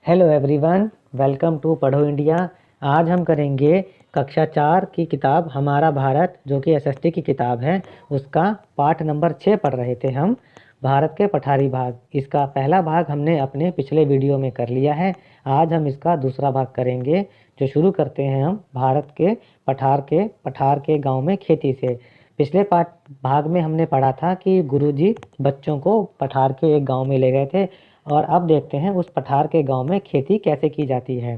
Hello everyone, welcome to पढ़ो India. आज हम करेंगे कक्षा 4 की किताब हमारा भारत, जो कि एसएसटी की किताब है। उसका पाठ नंबर 6 पढ़ रहे थे हम, भारत के पठारी भाग। इसका पहला भाग हमने अपने पिछले वीडियो में कर लिया है। आज हम इसका दूसरा भाग करेंगे। जो शुरू करते हैं हम भारत के पठार के गाँव में खेती से। पिछले पाठ भाग में हमने पढ़ा था कि गुरुजी बच्चों को पठार के एक गांव में ले गए थे, और अब देखते हैं उस पठार के गांव में खेती कैसे की जाती है।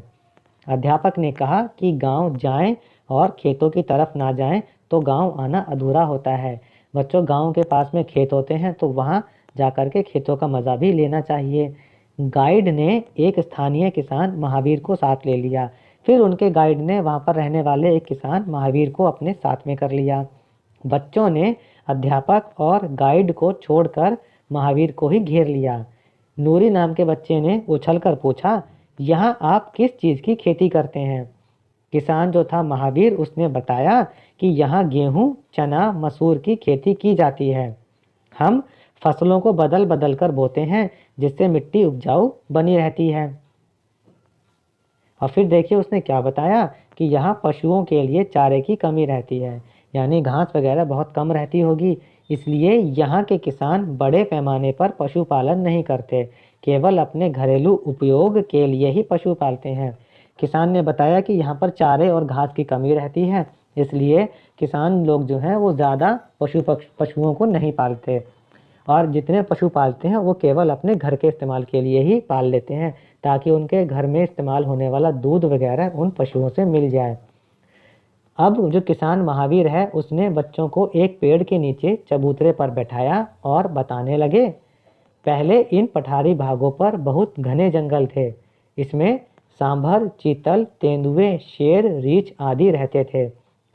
अध्यापक ने कहा कि गांव जाएं और खेतों की तरफ ना जाएं तो गांव आना अधूरा होता है। बच्चों, गांव के पास में खेत होते हैं तो वहां जाकर के खेतों का मज़ा भी लेना चाहिए। गाइड ने एक स्थानीय किसान महावीर को साथ ले लिया। फिर उनके गाइड ने वहां पर रहने वाले एक किसान महावीर को अपने साथ में कर लिया। बच्चों ने अध्यापक और गाइड को छोड़कर महावीर को ही घेर लिया। नूरी नाम के बच्चे ने उछलकर पूछा, यहाँ आप किस चीज़ की खेती करते हैं? किसान जो था महावीर, उसने बताया कि यहाँ गेहूँ, चना, मसूर की खेती की जाती है। हम फसलों को बदल बदल कर बोते हैं, जिससे मिट्टी उपजाऊ बनी रहती है। और फिर देखिए उसने क्या बताया कि यहाँ पशुओं के लिए चारे की कमी रहती है, यानी घास वगैरह बहुत कम रहती होगी। इसलिए यहाँ के किसान बड़े पैमाने पर पशुपालन नहीं करते, केवल अपने घरेलू उपयोग के लिए ही पशु पालते हैं। किसान ने बताया कि यहाँ पर चारे और घास की कमी रहती है, इसलिए किसान लोग जो हैं वो ज़्यादा पशुओं को नहीं पालते, और जितने पशु पालते हैं वो केवल अपने घर के इस्तेमाल के लिए ही पाल लेते हैं, ताकि उनके घर में इस्तेमाल होने वाला दूध वगैरह उन पशुओं से मिल जाए। अब जो किसान महावीर है, उसने बच्चों को एक पेड़ के नीचे चबूतरे पर बैठाया और बताने लगे, पहले इन पठारी भागों पर बहुत घने जंगल थे। इसमें सांभर, चीतल, तेंदुए, शेर, रीछ आदि रहते थे।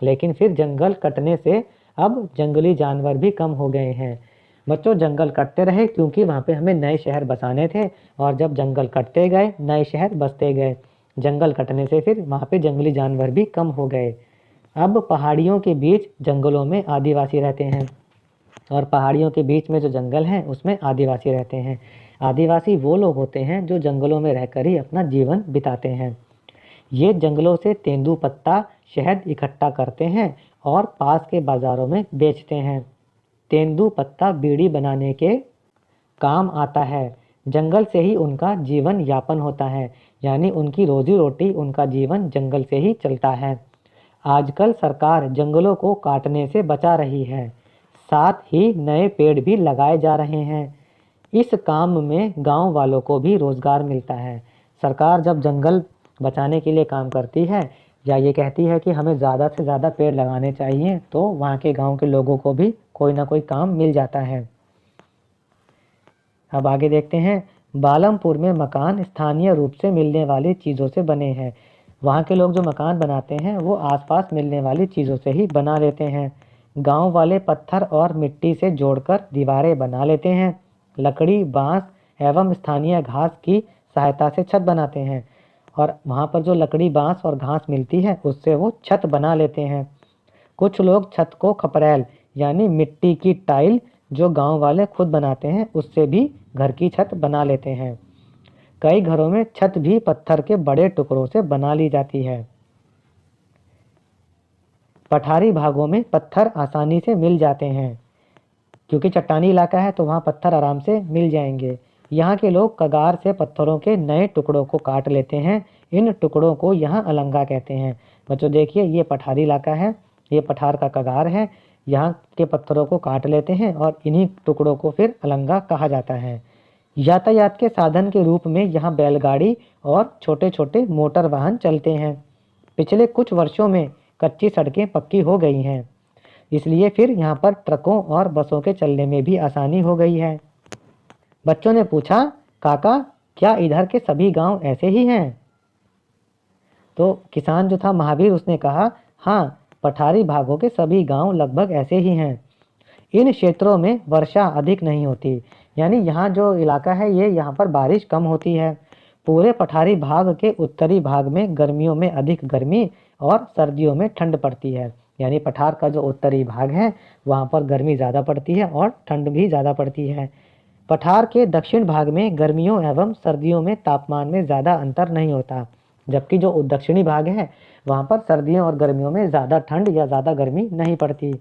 लेकिन फिर जंगल कटने से अब जंगली जानवर भी कम हो गए हैं। बच्चों, जंगल कटते रहे क्योंकि वहाँ पे हमें नए शहर बसाने थे, और जब जंगल कटते गए नए शहर बसते गए। जंगल कटने से फिर वहाँ पे जंगली जानवर भी कम हो गए। अब पहाड़ियों के बीच जंगलों में आदिवासी रहते हैं, और पहाड़ियों के बीच में जो जंगल हैं उसमें आदिवासी रहते हैं। आदिवासी वो लोग होते हैं जो जंगलों में रहकर ही अपना जीवन बिताते हैं। ये जंगलों से तेंदुपत्ता, शहद इकट्ठा करते हैं और पास के बाज़ारों में बेचते हैं। तेंदुपत्ता बीड़ी बनाने के काम आता है। जंगल से ही उनका जीवन यापन होता है, यानी उनकी रोजी रोटी, उनका जीवन जंगल से ही चलता है। आजकल सरकार जंगलों को काटने से बचा रही है, साथ ही नए पेड़ भी लगाए जा रहे हैं। इस काम में गांव वालों को भी रोजगार मिलता है। सरकार जब जंगल बचाने के लिए काम करती है, या ये कहती है कि हमें ज़्यादा से ज़्यादा पेड़ लगाने चाहिए, तो वहाँ के गांव के लोगों को भी कोई ना कोई काम मिल जाता है। अब आगे देखते हैं। बालमपुर में मकान स्थानीय रूप से मिलने वाली चीज़ों से बने हैं। वहाँ के लोग जो मकान बनाते हैं वो आसपास मिलने वाली चीज़ों से ही बना लेते हैं। गांव वाले पत्थर और मिट्टी से जोड़कर दीवारें बना लेते हैं। लकड़ी, बांस एवं स्थानीय घास की सहायता से छत बनाते हैं, और वहाँ पर जो लकड़ी, बांस और घास मिलती है उससे वो छत बना लेते हैं। कुछ लोग छत को खपरैल यानी मिट्टी की टाइल, जो गांव वाले खुद बनाते हैं, उससे भी घर की छत बना लेते हैं। कई घरों में छत भी पत्थर के बड़े टुकड़ों से बना ली जाती है। पठारी भागों में पत्थर आसानी से मिल जाते हैं, क्योंकि चट्टानी इलाका है तो वहाँ पत्थर आराम से मिल जाएंगे। यहाँ के लोग कगार से पत्थरों के नए टुकड़ों को काट लेते हैं। इन टुकड़ों को यहाँ अलंगा कहते हैं। बच्चों देखिए, ये पठारी इलाका है, ये पठार का कगार है। यहाँ के पत्थरों को काट लेते हैं और इन्हीं टुकड़ों को फिर अलंगा कहा जाता है। यातायात के साधन के रूप में यहाँ बैलगाड़ी और छोटे छोटे मोटर वाहन चलते हैं। पिछले कुछ वर्षों में कच्ची सड़कें पक्की हो गई हैं, इसलिए फिर यहाँ पर ट्रकों और बसों के चलने में भी आसानी हो गई है। बच्चों ने पूछा, काका क्या इधर के सभी गांव ऐसे ही हैं? तो किसान जो था महावीर, उसने कहा, हाँ, पठारी भागों के सभी गांव लगभग ऐसे ही हैं। इन क्षेत्रों में वर्षा अधिक नहीं होती, यानी यहाँ जो इलाका है ये, यहाँ पर बारिश कम होती है। पूरे पठारी भाग के उत्तरी भाग में गर्मियों में अधिक गर्मी और सर्दियों में ठंड पड़ती है। यानी पठार का जो उत्तरी भाग है वहाँ पर गर्मी ज़्यादा पड़ती है और ठंड भी ज़्यादा पड़ती है। पठार के दक्षिण भाग में गर्मियों एवं सर्दियों में तापमान में ज़्यादा अंतर नहीं होता, जबकि जो दक्षिणी भाग है वहाँ पर सर्दियों और गर्मियों में ज़्यादा ठंड या ज़्यादा गर्मी नहीं पड़ती।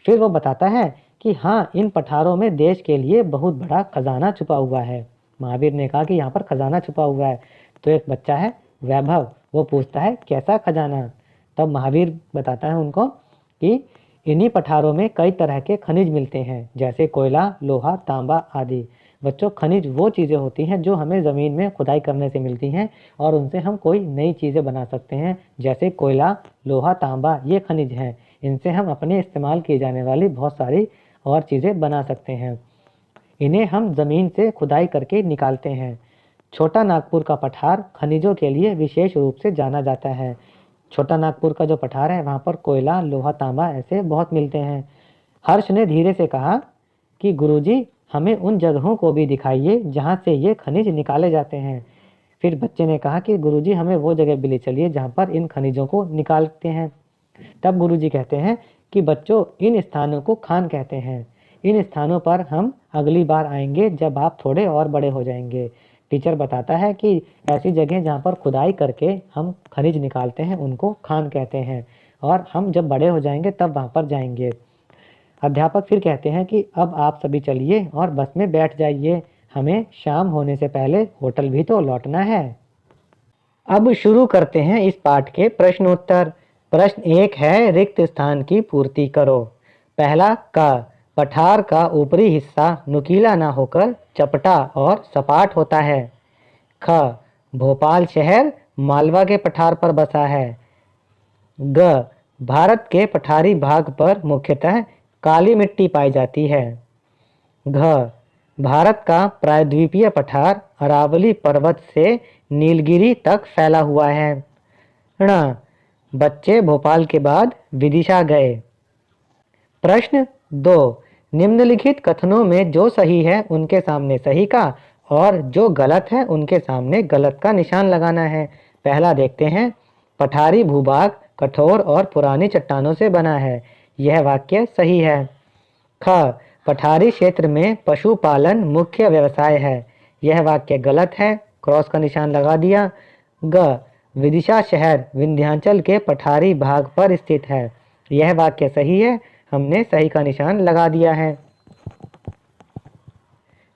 फिर वो बताता है कि हाँ, इन पठारों में देश के लिए बहुत बड़ा खजाना छुपा हुआ है। महावीर ने कहा कि यहाँ पर खजाना छुपा हुआ है। तो एक बच्चा है वैभव, वो पूछता है कैसा खजाना। तब महावीर बताता है उनको कि इन्हीं पठारों में कई तरह के खनिज मिलते हैं, जैसे कोयला, लोहा, तांबा आदि। बच्चों, खनिज वो चीज़ें होती हैं जो हमें ज़मीन में खुदाई करने से मिलती हैं और उनसे हम कोई नई चीज़ें बना सकते हैं। जैसे कोयला, लोहा, तांबा ये खनिज हैं। इनसे हम अपने इस्तेमाल की जाने वाली बहुत सारी और चीज़ें बना सकते हैं। इन्हें हम ज़मीन से खुदाई करके निकालते हैं। छोटा नागपुर का पठार खनिजों के लिए विशेष रूप से जाना जाता है। छोटा नागपुर का जो पठार है वहाँ पर कोयला, लोहा, तांबा ऐसे बहुत मिलते हैं। हर्ष ने धीरे से कहा कि गुरुजी, हमें उन जगहों को भी दिखाइए जहाँ से ये खनिज निकाले जाते हैं। फिर बच्चे ने कहा कि गुरुजी, हमें वो जगह भी ले चलिए जहाँ पर इन खनिजों को निकालते हैं। तब गुरुजी कहते हैं कि बच्चों, इन स्थानों को खान कहते हैं। इन स्थानों पर हम अगली बार आएंगे जब आप थोड़े और बड़े हो जाएंगे। टीचर बताता है कि ऐसी जगह जहाँ पर खुदाई करके हम खनिज निकालते हैं उनको खान कहते हैं, और हम जब बड़े हो जाएंगे तब वहाँ पर जाएंगे। अध्यापक फिर कहते हैं कि अब आप सभी चलिए और बस में बैठ जाइए, हमें शाम होने से पहले होटल भी तो लौटना है। अब शुरू करते हैं इस पाठ के प्रश्नोत्तर। प्रश्न 1 है, रिक्त स्थान की पूर्ति करो। पहला क, पठार का ऊपरी हिस्सा नुकीला ना होकर चपटा और सपाट होता है। ख, भोपाल शहर मालवा के पठार पर बसा है। ग, भारत के पठारी भाग पर मुख्यतः काली मिट्टी पाई जाती है। घ, भारत का प्रायद्वीपीय पठार अरावली पर्वत से नीलगिरी तक फैला हुआ है। ण, बच्चे भोपाल के बाद विदिशा गए। प्रश्न 2, निम्नलिखित कथनों में जो सही है उनके सामने सही का और जो गलत है उनके सामने गलत का निशान लगाना है। पहला देखते हैं, पठारी भूभाग कठोर और पुरानी चट्टानों से बना है। यह वाक्य सही है। ख, पठारी क्षेत्र में पशुपालन मुख्य व्यवसाय है। यह वाक्य गलत है, क्रॉस का निशान लगा दिया। ग, विदिशा शहर विंध्याचल के पठारी भाग पर स्थित है। यह वाक्य सही है, हमने सही का निशान लगा दिया है।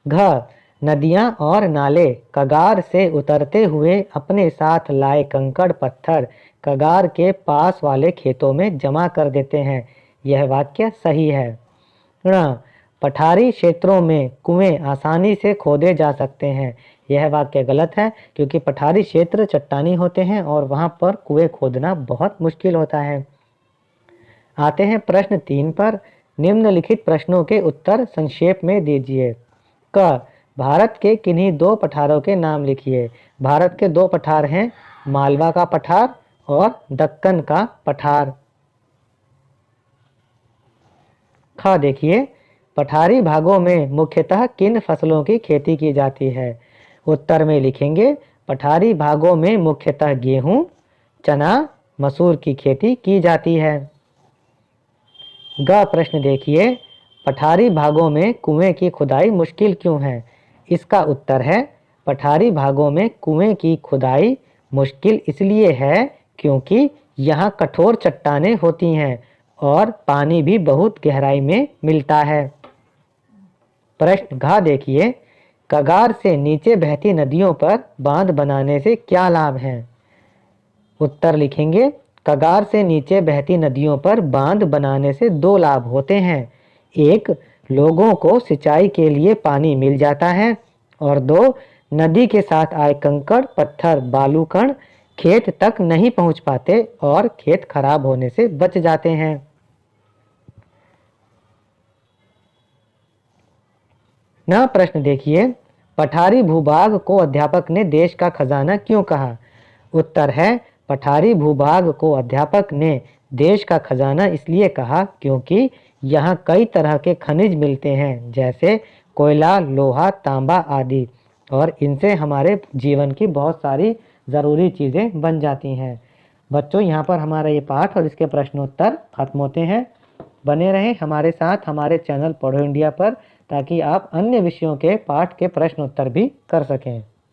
घ, नदियां और नाले कगार से उतरते हुए अपने साथ लाए कंकड़ पत्थर कगार के पास वाले खेतों में जमा कर देते हैं। यह वाक्य सही है। ण, पठारी क्षेत्रों में कुएं आसानी से खोदे जा सकते हैं। यह वाक्य गलत है, क्योंकि पठारी क्षेत्र चट्टानी होते हैं और वहां पर कुएं खोदना बहुत मुश्किल होता है। आते हैं प्रश्न 3 पर। निम्नलिखित प्रश्नों के उत्तर संक्षेप में दीजिए। क, भारत के किन्हीं 2 पठारों के नाम लिखिए। भारत के 2 पठार हैं, मालवा का पठार और दक्कन का पठार। ख, देखिए, पठारी भागों में मुख्यतः किन फसलों की खेती की जाती है। उत्तर में लिखेंगे, पठारी भागों में मुख्यतः गेहूं, चना, मसूर की खेती की जाती है। ग, प्रश्न देखिए, पठारी भागों में कुएं की खुदाई मुश्किल क्यों है। इसका उत्तर है, पठारी भागों में कुएं की खुदाई मुश्किल इसलिए है क्योंकि यहाँ कठोर चट्टानें होती हैं और पानी भी बहुत गहराई में मिलता है। प्रश्न घ, देखिए, कगार से नीचे बहती नदियों पर बांध बनाने से क्या लाभ है। उत्तर लिखेंगे, कगार से नीचे बहती नदियों पर बांध बनाने से 2 लाभ होते हैं। एक, लोगों को सिंचाई के लिए पानी मिल जाता है, और 2, नदी के साथ आए कंकड़ पत्थर बालू कण खेत तक नहीं पहुंच पाते और खेत खराब होने से बच जाते हैं। न, प्रश्न देखिए, पठारी भूभाग को अध्यापक ने देश का खजाना क्यों कहा। उत्तर है, पठारी भूभाग को अध्यापक ने देश का खजाना इसलिए कहा क्योंकि यहाँ कई तरह के खनिज मिलते हैं, जैसे कोयला, लोहा, तांबा आदि, और इनसे हमारे जीवन की बहुत सारी ज़रूरी चीज़ें बन जाती हैं। बच्चों, यहाँ पर हमारा ये पाठ और इसके प्रश्नोत्तर खत्म होते हैं। बने रहें हमारे साथ हमारे चैनल पढ़ो इंडिया पर, ताकि आप अन्य विषयों के पाठ के प्रश्न उत्तर भी कर सकें।